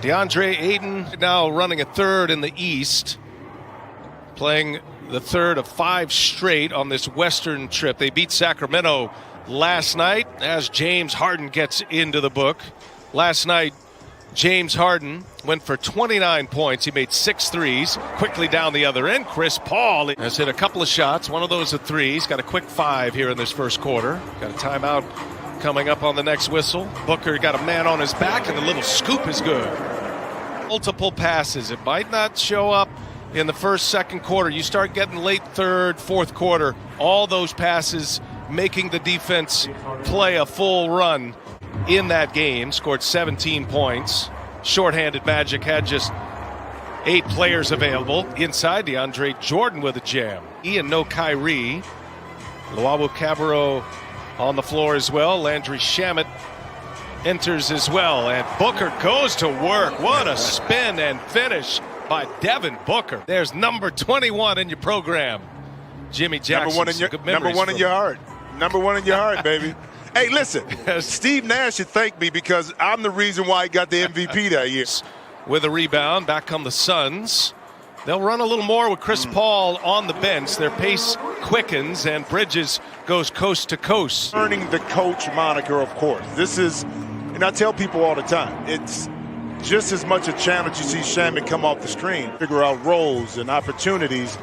DeAndre Ayton now running a third in the East, playing the third of 5 straight on this Western trip. They beat Sacramento last night as James Harden gets into the book. Last night, James Harden went for 29 points. He made 6 threes. Quickly down the other end, Chris Paul has hit a couple of shots. One of those a three. He's got a quick 5 here in this first quarter. Got a timeout coming up on the next whistle. Booker got a man on his back, and the little scoop is good. Multiple passes. It might not show up in the first, second quarter. You start getting late third, fourth quarter, all those passes making the defense play a full run in that game. Scored 17 points. Shorthanded Magic had just 8 players available. Inside, DeAndre Jordan with a jam. Ian no Kyrie. Luau Cabarro on the floor as well. Landry Shamet enters as well. And Booker goes to work. What a spin and finish by Devin Booker. There's number 21 in your program. Jimmy Jackson. Number one in your heart. Number 1 in your heart, baby. Hey, listen, Steve Nash should thank me because I'm the reason why he got the MVP that year. With a rebound, back come the Suns. They'll run a little more with Chris Paul on the bench. Their pace quickens, and Bridges goes coast to coast. Earning the coach moniker, of course. This is, and I tell people all the time, it's just as much a challenge. You see Shaman come off the screen, figure out roles and opportunities,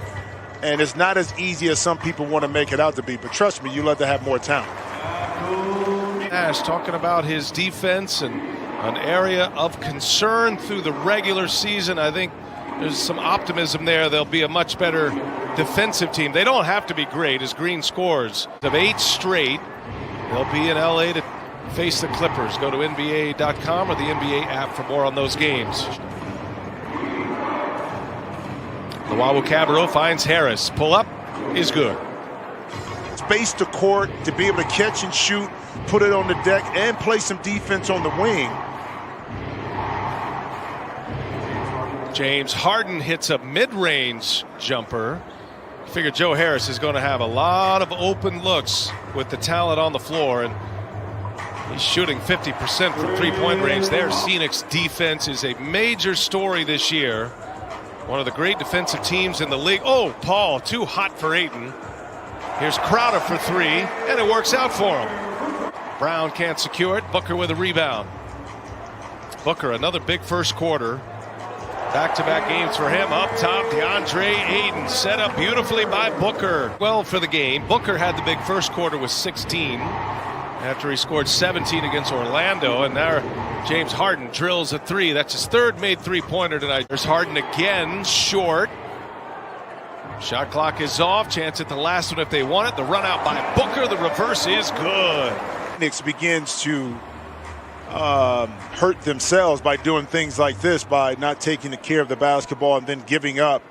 and it's not as easy as some people want to make it out to be. But trust me, you love to have more talent. Nash talking about his defense and an area of concern through the regular season. I think there's some optimism there. They'll be a much better defensive team. They don't have to be great as Green scores. Of 8 straight, they'll be in LA to face the Clippers. Go to NBA.com or the NBA app for more on those games. Luau Cabarro finds Harris. Pull up is good. Space to court to be able to catch and shoot, put it on the deck, and play some defense on the wing. James Harden hits a mid-range jumper. Figure Joe Harris is going to have a lot of open looks with the talent on the floor, and he's shooting 50% from three-point range there. Phoenix defense is a major story this year. One of the great defensive teams in the league. Oh, Paul, too hot for Ayton. Here's Crowder for 3, and it works out for him. Brown can't secure it. Booker with a rebound. Booker, another big first quarter. Back-to-back games for him. Up top, DeAndre Ayton set up beautifully by Booker. Well for the game. Booker had the big first quarter with 16 after he scored 17 against Orlando, and now James Harden drills a 3. That's his 3rd made three-pointer tonight. There's Harden again, short. Shot clock is off. Chance at the last one if they want it. The run out by Booker. The reverse is good. Phoenix begins to hurt themselves by doing things like this, by not taking care of the basketball and then giving up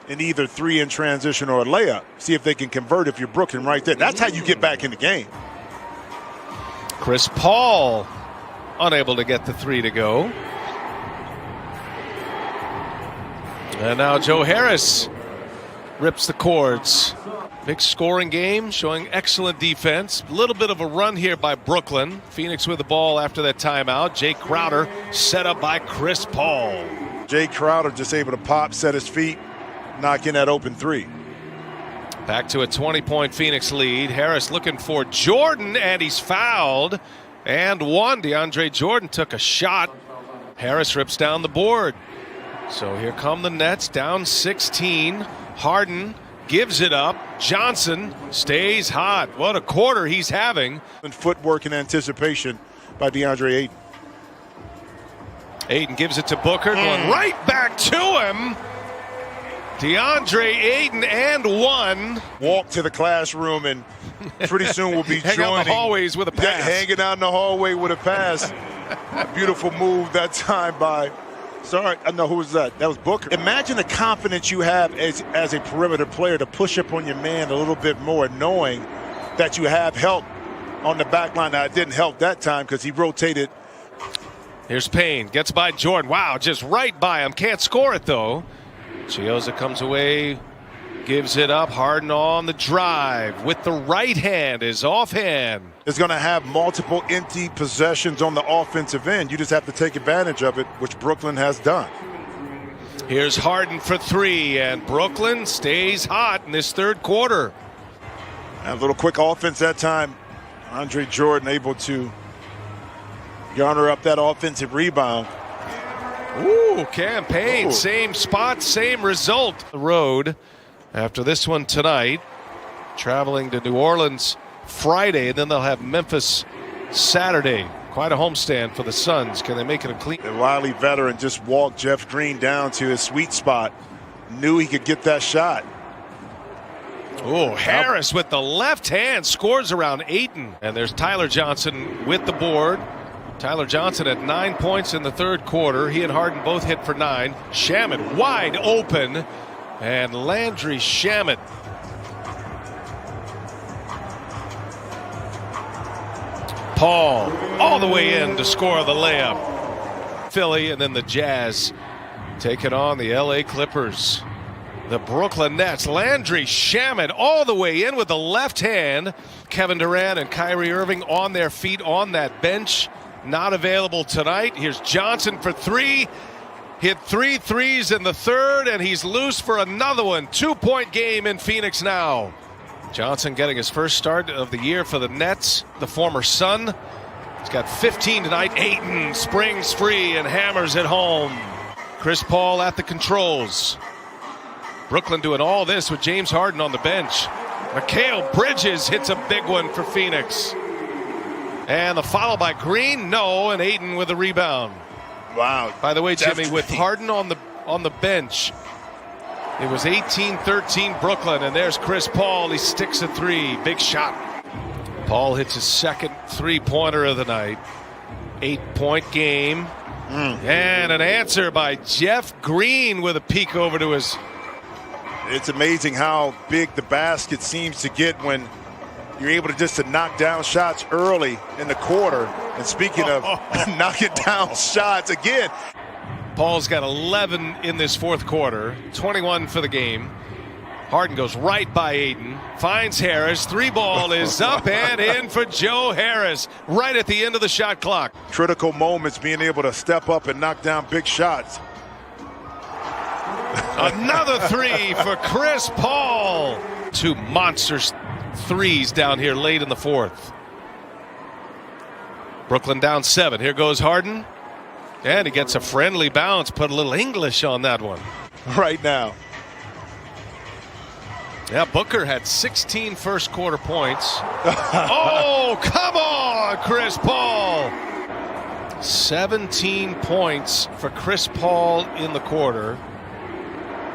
in either 3 in transition or a layup. See if they can convert if you're Brooklyn right there. That's how you get back in the game. Chris Paul unable to get the 3 to go. And now Joe Harris rips the cords. Big scoring game, showing excellent defense. A little bit of a run here by Brooklyn. Phoenix with the ball after that timeout. Jay Crowder set up by Chris Paul. Jay Crowder just able to pop, set his feet, knock in that open 3. Back to a 20-point Phoenix lead. Harris looking for Jordan, and he's fouled. And one. DeAndre Jordan took a shot. Harris rips down the board. So here come the Nets, down 16. Harden gives it up. Johnson stays hot. What a quarter he's having. And footwork and anticipation by DeAndre Ayton. Ayton gives it to Booker, going right back to him. DeAndre Ayton and 1. Walk to the classroom, and pretty soon we'll be joining out the hallways with a pass. Yeah, hanging out in the hallway with a pass. Beautiful move that time by. Sorry, I know who was that? That was Booker. Imagine the confidence you have as a perimeter player to push up on your man a little bit more, knowing that you have help on the back line. Now, it didn't help that time because he rotated. Here's Payne, gets by Jordan. Wow, just right by him. Can't score it, though. Chioza comes away gives it up. Harden on the drive with the right hand, is offhand. Is going to have multiple empty possessions on the offensive end. You just have to take advantage of it, which Brooklyn has done. Here's Harden for three, and Brooklyn stays hot in this third quarter. A little quick offense that time. Andre Jordan able to garner up that offensive rebound. Ooh, campaign, Ooh. Same spot, same result. The road after this one tonight, traveling to New Orleans Friday, and then they'll have Memphis Saturday. Quite a homestand for the Suns. Can they make it a clean? The wily veteran just walked Jeff Green down to his sweet spot. Knew he could get that shot. Oh, Harris with the left hand scores around Ayton. And there's Tyler Johnson with the board. Tyler Johnson at 9 points in the third quarter. He and Harden both hit for 9. Shamet wide open. And Landry Shamet. Paul all the way in to score the layup. Philly, and then the Jazz taking on the LA Clippers. The Brooklyn Nets. Landry Shamet all the way in with the left hand. Kevin Durant and Kyrie Irving on their feet on that bench. Not available tonight. Here's Johnson for three. Hit 3 threes in the third, and he's loose for another one. 2-point game in Phoenix now. Johnson getting his first start of the year for the Nets, the former Sun. He's got 15 tonight. Ayton springs free and hammers it home. Chris Paul at the controls. Brooklyn doing all this with James Harden on the bench. Mikal Bridges hits a big one for Phoenix. And the follow by Green, no, and Ayton with a rebound. Wow. By the way, Jimmy, with Harden on the bench, it was 18-13 Brooklyn, and there's Chris Paul. He sticks a three. Big shot. Paul hits his second three-pointer of the night. 8-point game. And an answer by Jeff Green with a peek over to his. It's amazing how big the basket seems to get when you're able to knock down shots early in the quarter. And speaking of knocking down shots again. Paul's got 11 in this fourth quarter, 21 for the game. Harden goes right by Ayton, finds Harris. Three ball is up and in for Joe Harris right at the end of the shot clock. Critical moments, being able to step up and knock down big shots. Another three for Chris Paul. 2 monster threes down here late in the fourth. Brooklyn down 7. Here goes Harden. And he gets a friendly bounce. Put a little English on that one. Right now. Yeah, Booker had 16 first quarter points. Oh, come on, Chris Paul. 17 points for Chris Paul in the quarter.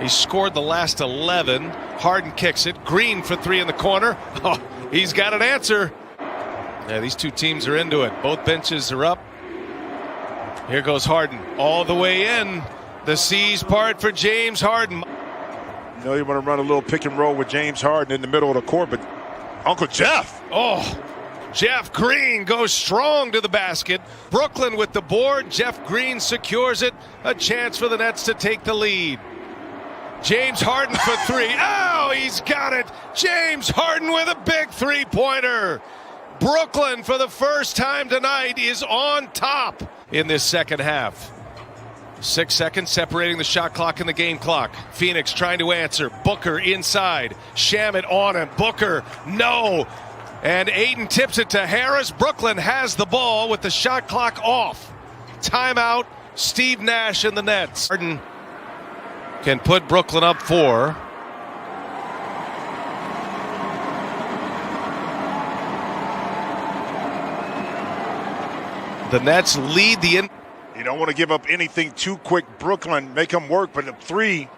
He scored the last 11. Harden kicks it. Green for 3 in the corner. Oh, he's got an answer. Yeah, these two teams are into it. Both benches are up. Here goes Harden all the way in. The C's part for James Harden. You know you want to run a little pick and roll with James Harden in the middle of the court, but Uncle Jeff. Oh, Jeff Green goes strong to the basket. Brooklyn with the board. Jeff Green secures it. A chance for the Nets to take the lead. James Harden for 3. Oh, he's got it. James Harden with a big three-pointer. Brooklyn, for the first time tonight, is on top in this second half. 6 seconds separating the shot clock and the game clock. Phoenix trying to answer. Booker inside. Shamet on him. Booker, no. And Ayton tips it to Harris. Brooklyn has the ball with the shot clock off. Timeout. Steve Nash and the Nets. Harden can put Brooklyn up 4. The Nets lead the in. You don't want to give up anything too quick. Brooklyn, make them work, but the 3.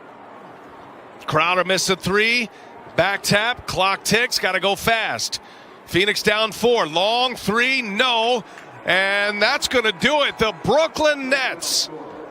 Crowder missed a 3. Back tap, clock ticks, got to go fast. Phoenix down 4. Long 3, no. And that's going to do it. The Brooklyn Nets